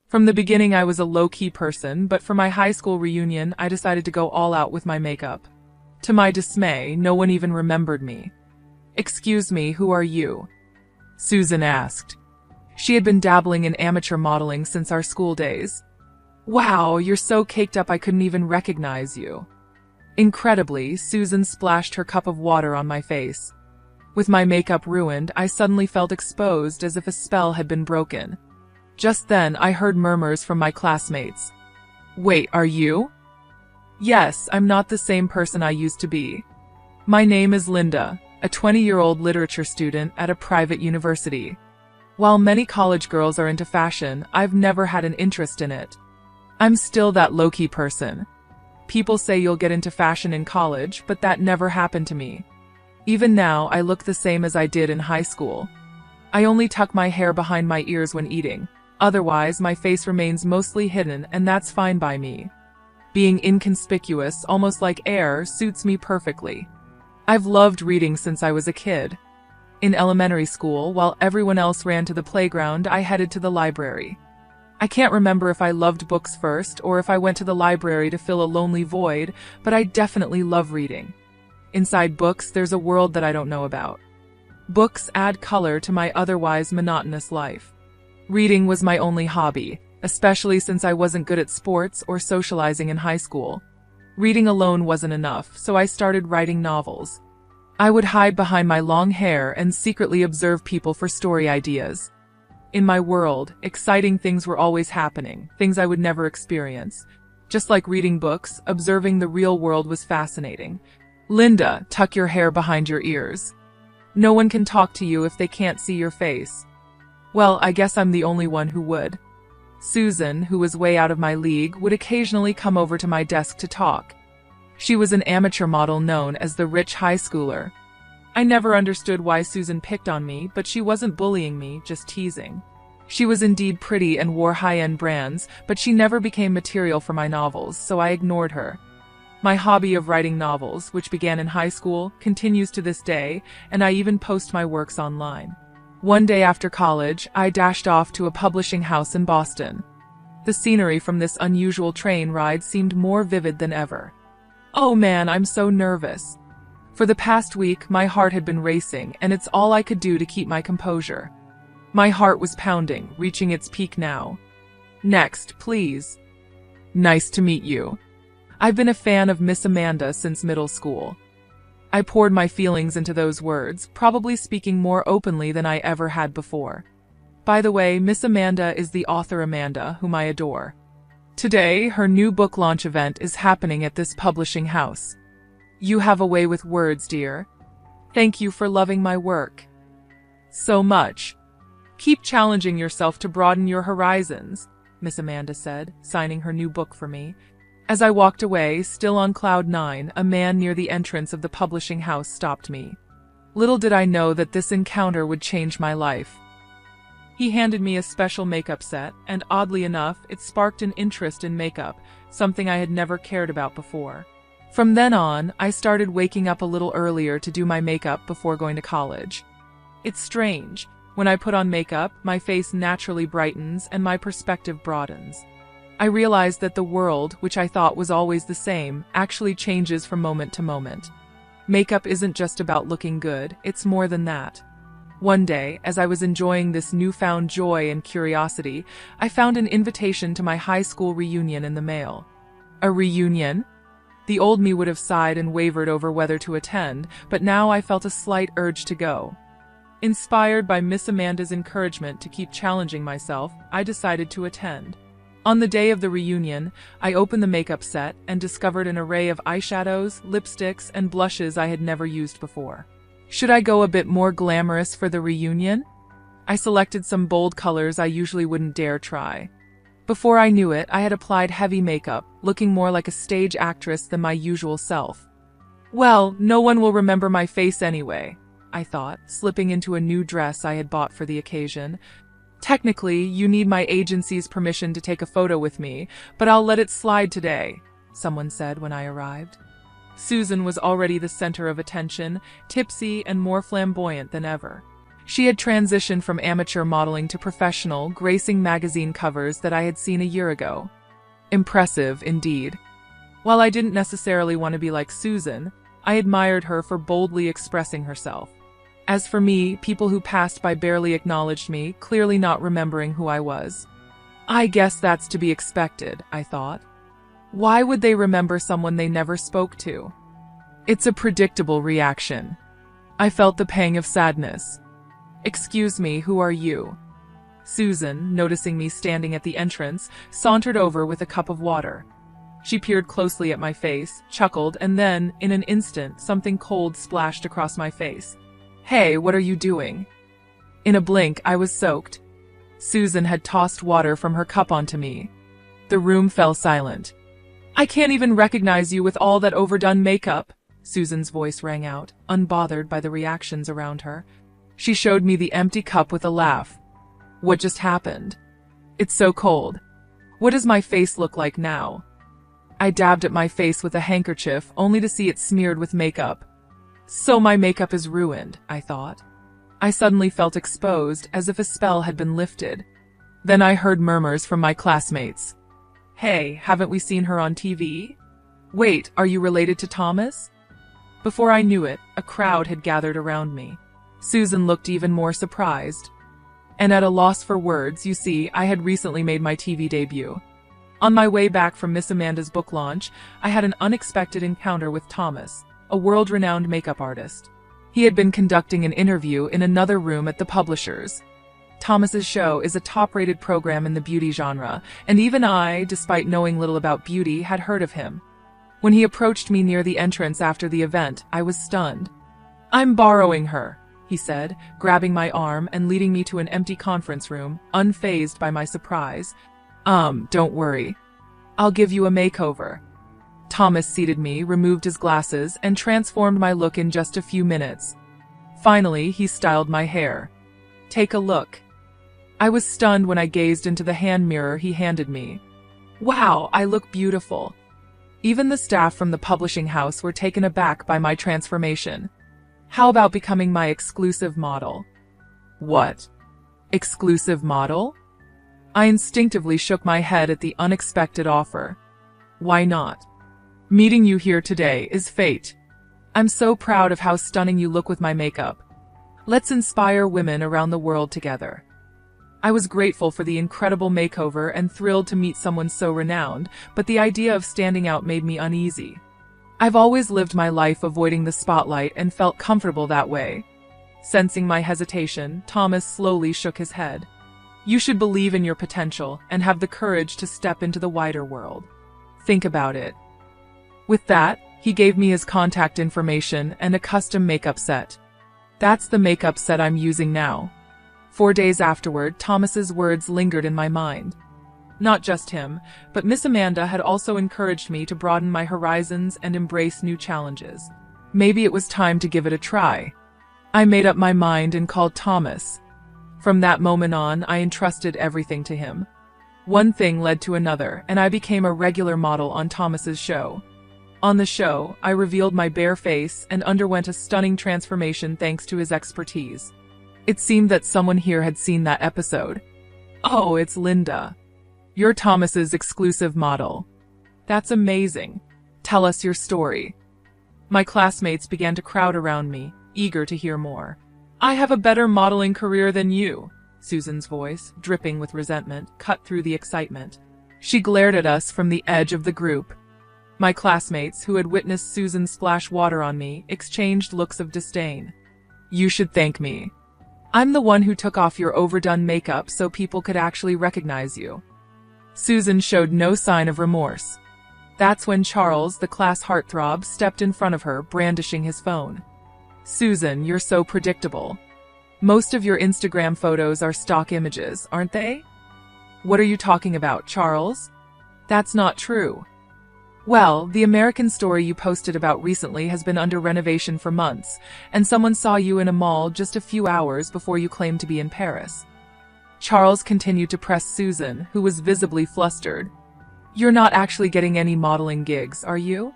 From the beginning, I was a low-key person, but for my high school reunion, I decided to go all out with my makeup. To my dismay, no one even remembered me. "Excuse me, who are you?" Susan asked. She had been dabbling in amateur modeling since our school days. "Wow, you're so caked up I couldn't even recognize you." Incredibly, Susan splashed her cup of water on my face. With my makeup ruined, I suddenly felt exposed as if a spell had been broken. Just then, I heard murmurs from my classmates. "Wait, are you?" "Yes, I'm not the same person I used to be. My name is Linda, a 20-year-old literature student at a private university. While many college girls are into fashion, I've never had an interest in it. I'm still that low-key person. People say you'll get into fashion in college, but that never happened to me. Even now, I look the same as I did in high school. I only tuck my hair behind my ears when eating. Otherwise, my face remains mostly hidden, and that's fine by me. Being inconspicuous, almost like air, suits me perfectly. I've loved reading since I was a kid. In elementary school, while everyone else ran to the playground, I headed to the library. I can't remember if I loved books first or if I went to the library to fill a lonely void, but I definitely love reading. Inside books, there's a world that I don't know about. Books add color to my otherwise monotonous life. Reading was my only hobby, especially since I wasn't good at sports or socializing in high school. Reading alone wasn't enough, so I started writing novels. I would hide behind my long hair and secretly observe people for story ideas. In my world, exciting things were always happening, things I would never experience. Just like reading books, observing the real world was fascinating. "Linda, tuck your hair behind your ears. No one can talk to you if they can't see your face." Well, I guess I'm the only one who would. Susan, who was way out of my league, would occasionally come over to my desk to talk. She was an amateur model known as the rich high schooler. I never understood why Susan picked on me, but she wasn't bullying me, just teasing. She was indeed pretty and wore high-end brands, but she never became material for my novels, so I ignored her. My hobby of writing novels, which began in high school, continues to this day, and I even post my works online. One day after college, I dashed off to a publishing house in Boston. The scenery from this unusual train ride seemed more vivid than ever. Oh man, I'm so nervous. For the past week, my heart had been racing, and it's all I could do to keep my composure. My heart was pounding, reaching its peak now. "Next, please." "Nice to meet you. I've been a fan of Miss Amanda since middle school." I poured my feelings into those words, probably speaking more openly than I ever had before. By the way, Miss Amanda is the author Amanda, whom I adore. Today, her new book launch event is happening at this publishing house. "You have a way with words, dear. Thank you for loving my work so much. Keep challenging yourself to broaden your horizons," Miss Amanda said, signing her new book for me. As I walked away, still on cloud nine, a man near the entrance of the publishing house stopped me. Little did I know that this encounter would change my life. He handed me a special makeup set, and oddly enough, it sparked an interest in makeup, something I had never cared about before. From then on, I started waking up a little earlier to do my makeup before going to college. It's strange. When I put on makeup, my face naturally brightens and my perspective broadens. I realized that the world, which I thought was always the same, actually changes from moment to moment. Makeup isn't just about looking good, it's more than that. One day, as I was enjoying this newfound joy and curiosity, I found an invitation to my high school reunion in the mail. A reunion? The old me would have sighed and wavered over whether to attend, but now I felt a slight urge to go. Inspired by Miss Amanda's encouragement to keep challenging myself, I decided to attend. On the day of the reunion, I opened the makeup set and discovered an array of eyeshadows, lipsticks, and blushes I had never used before. Should I go a bit more glamorous for the reunion? I selected some bold colors I usually wouldn't dare try. Before I knew it, I had applied heavy makeup, looking more like a stage actress than my usual self. Well, no one will remember my face anyway, I thought, slipping into a new dress I had bought for the occasion. Technically, you need my agency's permission to take a photo with me, but I'll let it slide today, someone said when I arrived. Susan was already the center of attention, tipsy and more flamboyant than ever. She had transitioned from amateur modeling to professional, gracing magazine covers that I had seen a year ago. Impressive, indeed. While I didn't necessarily want to be like Susan, I admired her for boldly expressing herself. As for me, people who passed by barely acknowledged me, clearly not remembering who I was. I guess that's to be expected, I thought. Why would they remember someone they never spoke to? It's a predictable reaction. I felt the pang of sadness. Excuse me, who are you? Susan, noticing me standing at the entrance, sauntered over with a cup of water. She peered closely at my face, chuckled, and then, in an instant, something cold splashed across my face. Hey, what are you doing? In a blink, I was soaked. Susan had tossed water from her cup onto me. The room fell silent. I can't even recognize you with all that overdone makeup, Susan's voice rang out, unbothered by the reactions around her. She showed me the empty cup with a laugh. What just happened? It's so cold. What does my face look like now? I dabbed at my face with a handkerchief, only to see it smeared with makeup. So my makeup is ruined, I thought. I suddenly felt exposed, as if a spell had been lifted. Then I heard murmurs from my classmates. Hey, haven't we seen her on TV? Wait, are you related to Thomas? Before I knew it, a crowd had gathered around me. Susan looked even more surprised. And at a loss for words, you see, I had recently made my TV debut. On my way back from Miss Amanda's book launch, I had an unexpected encounter with Thomas, a world-renowned makeup artist. He had been conducting an interview in another room at the publishers. Thomas's show is a top-rated program in the beauty genre, and even I, despite knowing little about beauty, had heard of him. When he approached me near the entrance after the event, I was stunned. I'm borrowing her, he said, grabbing my arm and leading me to an empty conference room, unfazed by my surprise. Don't worry. I'll give you a makeover. Thomas seated me, removed his glasses, and transformed my look in just a few minutes. Finally, he styled my hair. Take a look. I was stunned when I gazed into the hand mirror he handed me. Wow, I look beautiful. Even the staff from the publishing house were taken aback by my transformation. How about becoming my exclusive model? What? Exclusive model? I instinctively shook my head at the unexpected offer. Why not? Meeting you here today is fate. I'm so proud of how stunning you look with my makeup. Let's inspire women around the world together. I was grateful for the incredible makeover and thrilled to meet someone so renowned, but the idea of standing out made me uneasy. I've always lived my life avoiding the spotlight and felt comfortable that way. Sensing my hesitation, Thomas slowly shook his head. You should believe in your potential and have the courage to step into the wider world. Think about it. With that, he gave me his contact information and a custom makeup set. That's the makeup set I'm using now. 4 days afterward, Thomas's words lingered in my mind. Not just him, but Miss Amanda had also encouraged me to broaden my horizons and embrace new challenges. Maybe it was time to give it a try. I made up my mind and called Thomas. From that moment on, I entrusted everything to him. One thing led to another, and I became a regular model on Thomas's show. On the show, I revealed my bare face and underwent a stunning transformation thanks to his expertise. It seemed that someone here had seen that episode. Oh, it's Linda. You're Thomas's exclusive model. That's amazing. Tell us your story. My classmates began to crowd around me, eager to hear more. I have a better modeling career than you, Susan's voice, dripping with resentment, cut through the excitement. She glared at us from the edge of the group. My classmates, who had witnessed Susan splash water on me, exchanged looks of disdain. You should thank me. I'm the one who took off your overdone makeup so people could actually recognize you. Susan showed no sign of remorse. That's when Charles, the class heartthrob, stepped in front of her, brandishing his phone. Susan, you're so predictable. Most of your Instagram photos are stock images, aren't they? What are you talking about, Charles? That's not true. Well, the American story you posted about recently has been under renovation for months, and someone saw you in a mall just a few hours before you claimed to be in Paris. Charles continued to press Susan, who was visibly flustered. You're not actually getting any modeling gigs, are you?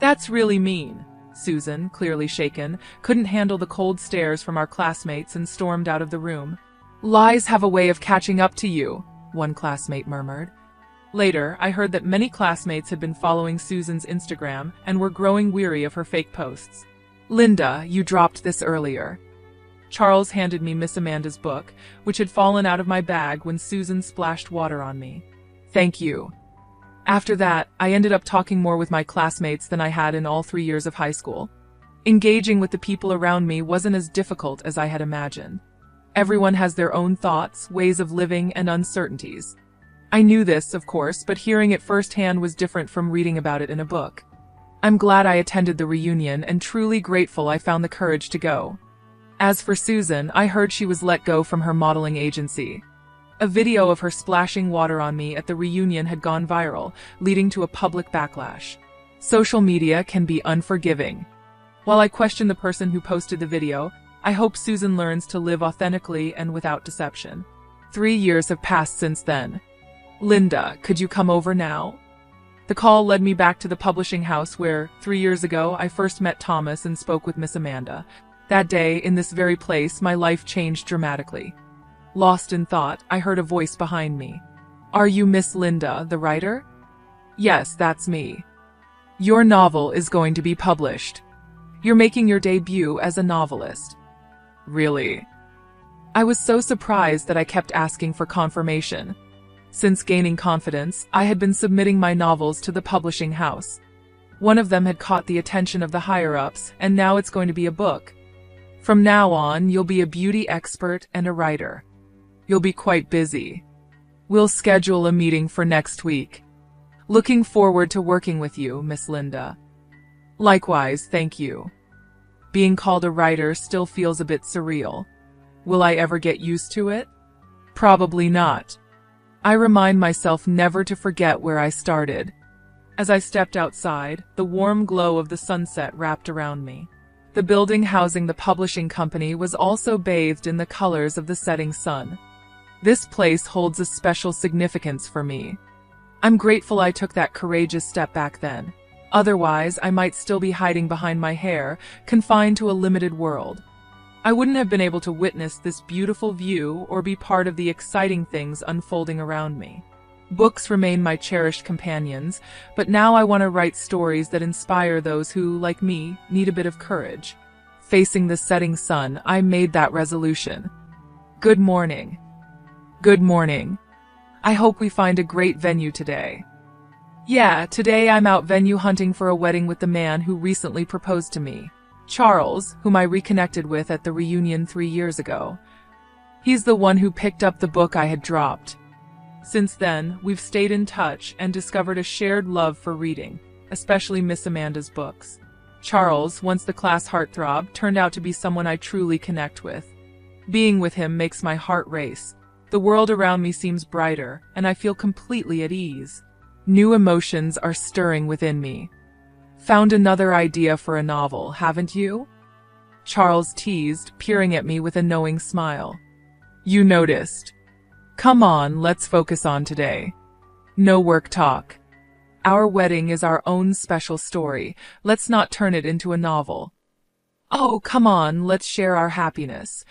That's really mean. Susan, clearly shaken, couldn't handle the cold stares from our classmates and stormed out of the room. "Lies have a way of catching up to you," one classmate murmured. Later, I heard that many classmates had been following Susan's Instagram and were growing weary of her fake posts. "Linda, you dropped this earlier." Charles handed me Miss Amanda's book, which had fallen out of my bag when Susan splashed water on me. "Thank you." After that, I ended up talking more with my classmates than I had in all 3 years of high school. Engaging with the people around me wasn't as difficult as I had imagined. Everyone has their own thoughts, ways of living, and uncertainties. I knew this, of course, but hearing it firsthand was different from reading about it in a book. I'm glad I attended the reunion and truly grateful I found the courage to go. As for Susan, I heard she was let go from her modeling agency. A video of her splashing water on me at the reunion had gone viral, leading to a public backlash. Social media can be unforgiving. While I question the person who posted the video, I hope Susan learns to live authentically and without deception. 3 years have passed since then. "Linda, could you come over now?" The call led me back to the publishing house where, 3 years ago, I first met Thomas and spoke with Miss Amanda. That day, in this very place, my life changed dramatically. Lost in thought, I heard a voice behind me. "Are you Miss Linda, the writer?" "Yes, that's me." "Your novel is going to be published. You're making your debut as a novelist." "Really?" I was so surprised that I kept asking for confirmation. Since gaining confidence, I had been submitting my novels to the publishing house. One of them had caught the attention of the higher-ups, and now it's going to be a book. "From now on, you'll be a beauty expert and a writer. You'll be quite busy. We'll schedule a meeting for next week. Looking forward to working with you, Miss Linda." "Likewise, thank you." Being called a writer still feels a bit surreal. Will I ever get used to it? Probably not. I remind myself never to forget where I started. As I stepped outside, the warm glow of the sunset wrapped around me. The building housing the publishing company was also bathed in the colors of the setting sun. This place holds a special significance for me. I'm grateful I took that courageous step back then. Otherwise, I might still be hiding behind my hair, confined to a limited world. I wouldn't have been able to witness this beautiful view or be part of the exciting things unfolding around me. Books remain my cherished companions, but now I want to write stories that inspire those who, like me, need a bit of courage. Facing the setting sun, I made that resolution. Good morning. Good morning. I hope we find a great venue today. Yeah, today I'm out venue hunting for a wedding with the man who recently proposed to me. Charles, whom I reconnected with at the reunion 3 years ago. He's the one who picked up the book I had dropped. Since then, we've stayed in touch and discovered a shared love for reading, especially Miss Amanda's books. Charles, once the class heartthrob, turned out to be someone I truly connect with. Being with him makes my heart race. The world around me seems brighter, and I feel completely at ease. New emotions are stirring within me. Found another idea for a novel, haven't you? Charles teased, peering at me with a knowing smile. You noticed. Come on, let's focus on today. No work talk. Our wedding is our own special story. Let's not turn it into a novel. Oh, come on, let's share our happiness.